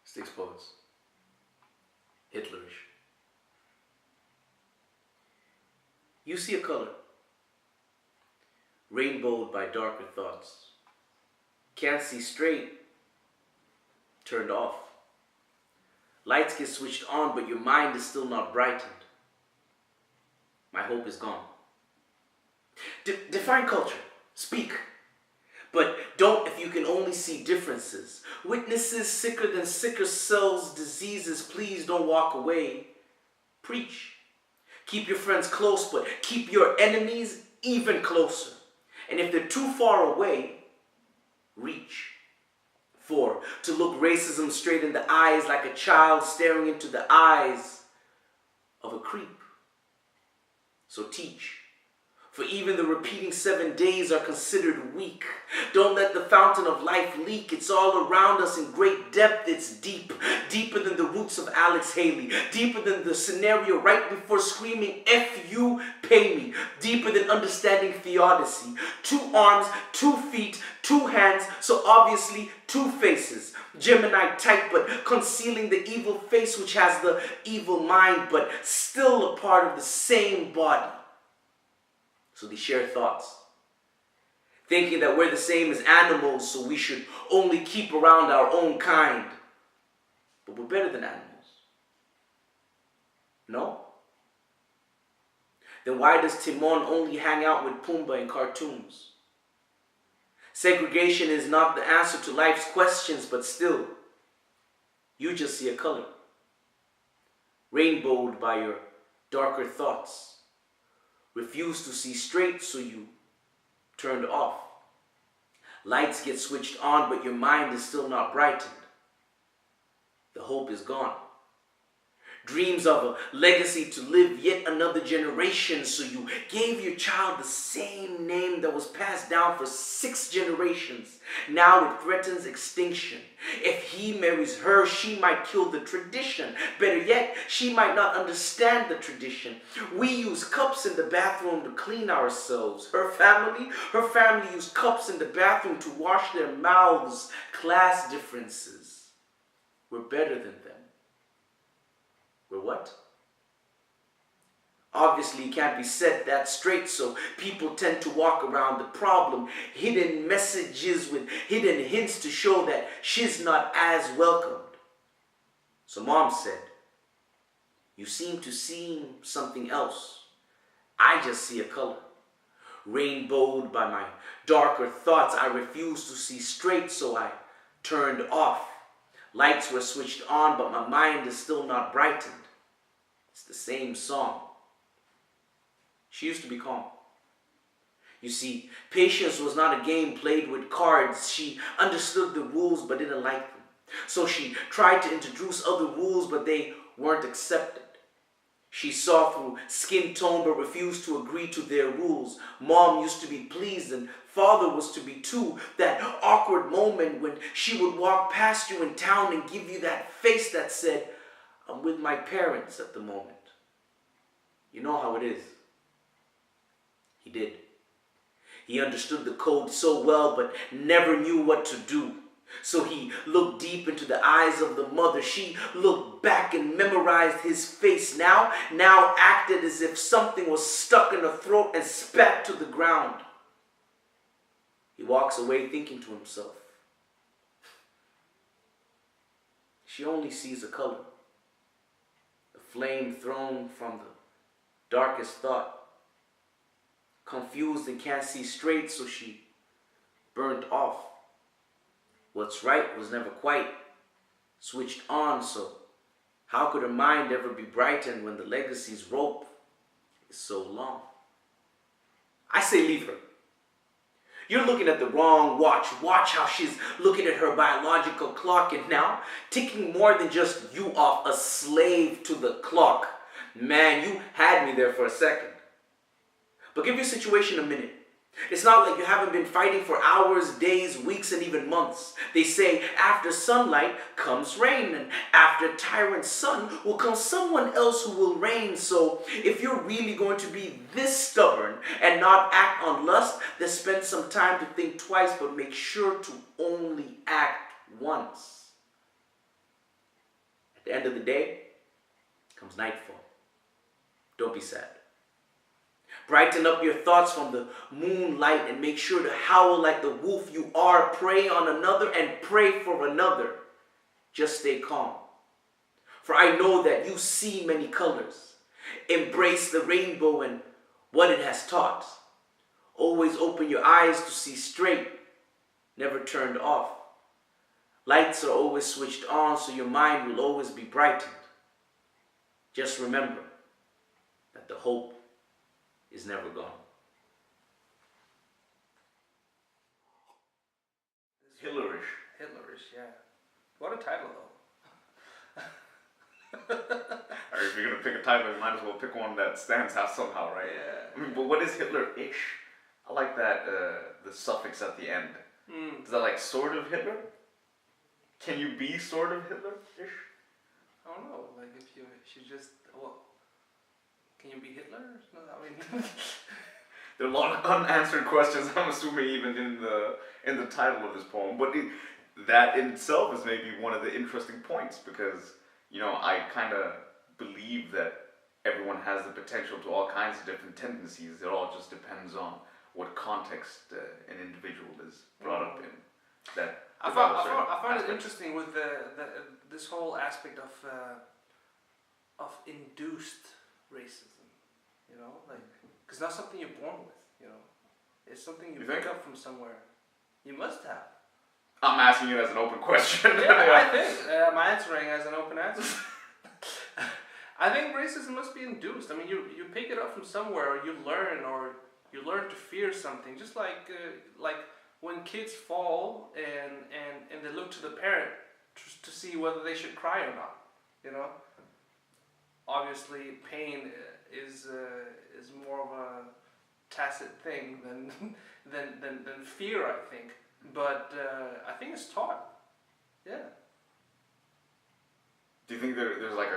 S.T.I.C.S-Poets. Hitlerish. You see a color, rainbowed by darker thoughts. Can't see straight, turned off. Lights get switched on, but your mind is still not brightened. My hope is gone. Define culture. Speak. But don't if you can only see differences. Witnesses sicker than sicker cells, diseases, please don't walk away. Preach. Keep your friends close, but keep your enemies even closer. And if they're too far away, reach. 4. To look racism straight in the eyes like a child staring into the eyes of a creep. So teach. For even the repeating 7 days are considered weak. Don't let the fountain of life leak. It's all around us in great depth. It's deep. Deeper than the roots of Alex Haley. Deeper than the scenario right before screaming, F you, pay me. Deeper than understanding theodicy. 2 arms, 2 feet, 2 hands, so obviously 2 faces. Gemini type, but concealing the evil face which has the evil mind, but still a part of the same body. So they share thoughts, thinking that we're the same as animals, so we should only keep around our own kind. But we're better than animals. No? Then why does Timon only hang out with Pumbaa in cartoons? Segregation is not the answer to life's questions, but still, you just see a color, rainbowed by your darker thoughts. Refuse to see straight, so you turned off. Lights get switched on, but your mind is still not brightened. The hope is gone. Dreams of a legacy to live yet another generation, so you gave your child the same name that was passed down for 6 generations. Now it threatens extinction. If he marries her, she might kill the tradition. Better yet, she might not understand the tradition. We use cups in the bathroom to clean ourselves. Her family used cups in the bathroom to wash their mouths. Class differences. We're better than them. We're what? Obviously, it can't be said that straight, so people tend to walk around the problem. Hidden messages with hidden hints to show that she's not as welcomed. So Mom said, you seem to see something else. I just see a color. Rainbowed by my darker thoughts, I refused to see straight, so I turned off. Lights were switched on, but my mind is still not brightened. It's the same song. She used to be calm. You see, patience was not a game played with cards. She understood the rules but didn't like them. So she tried to introduce other rules, but they weren't accepted. She saw through skin tone but refused to agree to their rules. Mom used to be pleased and Father was to be too. That awkward moment when she would walk past you in town and give you that face that said, I'm with my parents at the moment. You know how it is. He did. He understood the code so well but never knew what to do. So he looked deep into the eyes of the mother. She looked back and memorized his face. Now acted as if something was stuck in her throat and spat to the ground. He walks away thinking to himself, she only sees a color, a flame thrown from the darkest thought. Confused and can't see straight, so she burnt off. What's right was never quite switched on, so how could her mind ever be brightened when the legacy's rope is so long? I say leave her. You're looking at the wrong watch. Watch how she's looking at her biological clock and now ticking more than just you off, a slave to the clock. Man, you had me there for a second. But give your situation a minute. It's not like you haven't been fighting for hours, days, weeks, and even months. They say after sunlight comes rain, and after tyrant sun will come someone else who will reign. So if you're really going to be this stubborn and not act on lust, then spend some time to think twice, but make sure to only act once. the end of the day comes nightfall. Don't be sad. Brighten up your thoughts from the moonlight and make sure to howl like the wolf you are. Prey on another and pray for another. Just stay calm. For I know that you see many colors. Embrace the rainbow and what it has taught. Always open your eyes to see straight, never turned off. Lights are always switched on, so your mind will always be brightened. Just remember that the hope is never gone. Hitlerish. Hitlerish, yeah. What a title, though. Or if you're going to pick a title, you might as well pick one that stands out somehow, right? Yeah. I mean, but what is Hitler-ish? I like that, the suffix at the end. Is that like sort of Hitler? Can you be sort of Hitler-ish? I don't know, like if you just, well, can you be Hitler? No, I mean... There are a lot of unanswered questions, I'm assuming, even in the title of this poem. But that in itself is maybe one of the interesting points, because, you know, I kind of believe that everyone has the potential to all kinds of different tendencies. It all just depends on what context an individual is brought up in. That I found it interesting with this whole aspect of induced racism, you know, like, because not something you're born with, you know, it's something you pick up from somewhere. You must have. I'm asking you as an open question. Yeah, I think I'm answering as an open answer. I think racism must be induced. I mean, you pick it up from somewhere, or you learn to fear something. Just like when kids fall and they look to the parent to see whether they should cry or not. You know, obviously pain is more of a tacit thing than fear, I think. But I think it's taught. Yeah. Do you think there's like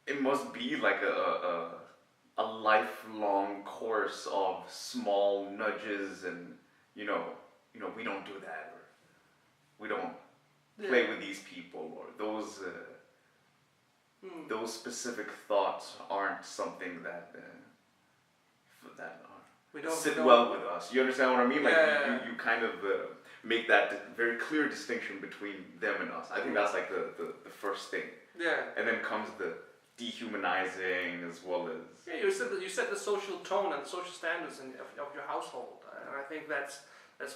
it must be like a lifelong course of small nudges and you know we don't do that, or we don't play with these people, or those specific thoughts aren't something that sit well with us. You understand what I mean? Like you kind of make that very clear distinction between them and us. I think that's like the first thing. Yeah. And then comes the dehumanizing, as well as you set the social tone and social standards of your household, and I think that's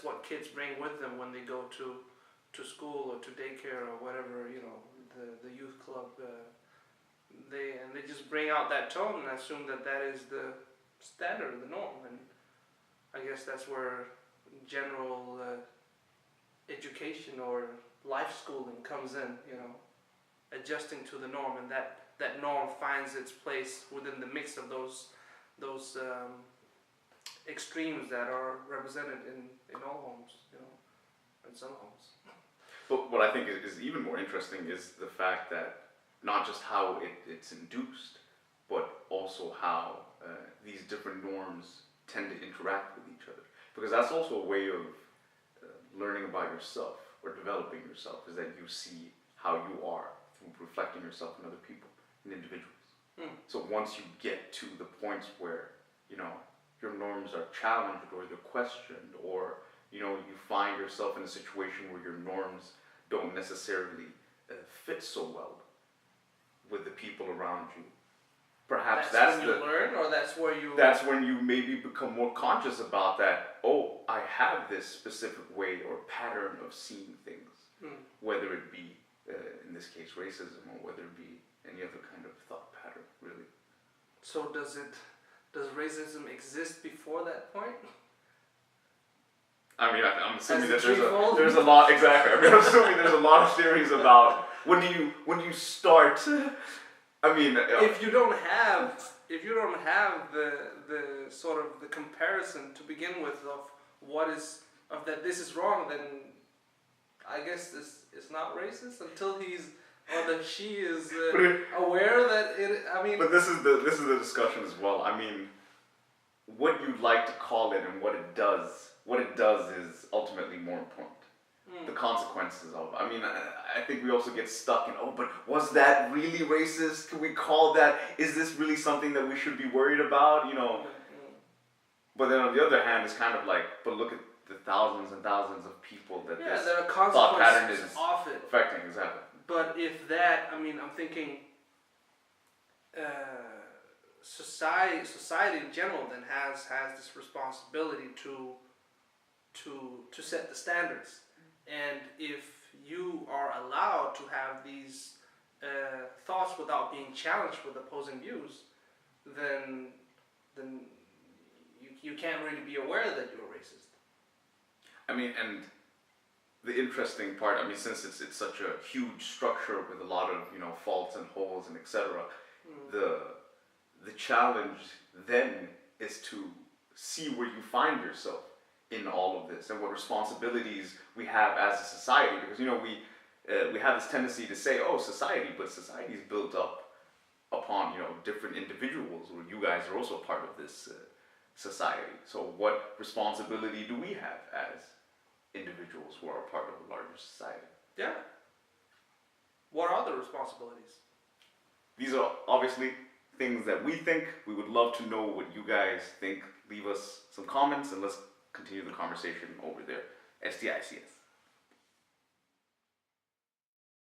what kids bring with them when they go to school or to daycare or whatever, you know, the youth club. They just bring out that tone and assume that is the standard, the norm, and I guess that's where general education or life schooling comes in, you know, adjusting to the norm, and that norm finds its place within the mix of those extremes that are represented in all homes, you know, in some homes. But what I think is even more interesting is the fact that not just how it's induced, but also how these different norms tend to interact with each other. Because that's also a way of learning about yourself or developing yourself, is that you see how you are through reflecting yourself in other people and individuals. So once you get to the points where, you know, your norms are challenged or they're questioned, or, you know, you find yourself in a situation where your norms don't necessarily fit so well with the people around you. Perhaps that's when you learn, or that's where you... That's when you maybe become more conscious about that. Oh, I have this specific way or pattern of seeing things, whether it be, in this case, racism, or whether it be any other kind of thought pattern, really. So does racism exist before that point? I mean, I'm assuming that there's a lot, exactly. I mean, I'm assuming there's a lot of theories about when do you start. I mean, if you don't have the sort of the comparison to begin with of that this is wrong, then I guess this is not racist until he's or that she is aware that it. I mean, but this is the discussion as well. I mean, what you like to call it and what it does is ultimately more important. the consequences of. I mean, I think we also get stuck in, oh, but was that really racist? Can we call that? Is this really something that we should be worried about? You know. But then on the other hand, it's kind of like, but look at the thousands and thousands of people that this there are thought pattern consequences is of it. affecting. Exactly. But if that, I mean, I'm thinking society in general then has this responsibility to set the standards. And if you are allowed to have these thoughts without being challenged with opposing views, then you can't really be aware that you're racist. I mean, and the interesting part, I mean, since it's such a huge structure with a lot of, you know, faults and holes and etc., the challenge then is to see where you find yourself in all of this and what responsibilities we have as a society. Because, you know, we have this tendency to say, oh, society, but society is built up upon, you know, different individuals, or you guys are also part of this society. So what responsibility do we have as individuals who are part of a larger society? Yeah. What are the responsibilities? These are obviously things that we think. We would love to know what you guys think. Leave us some comments and let's continue the conversation over there. S.T.I.C.S.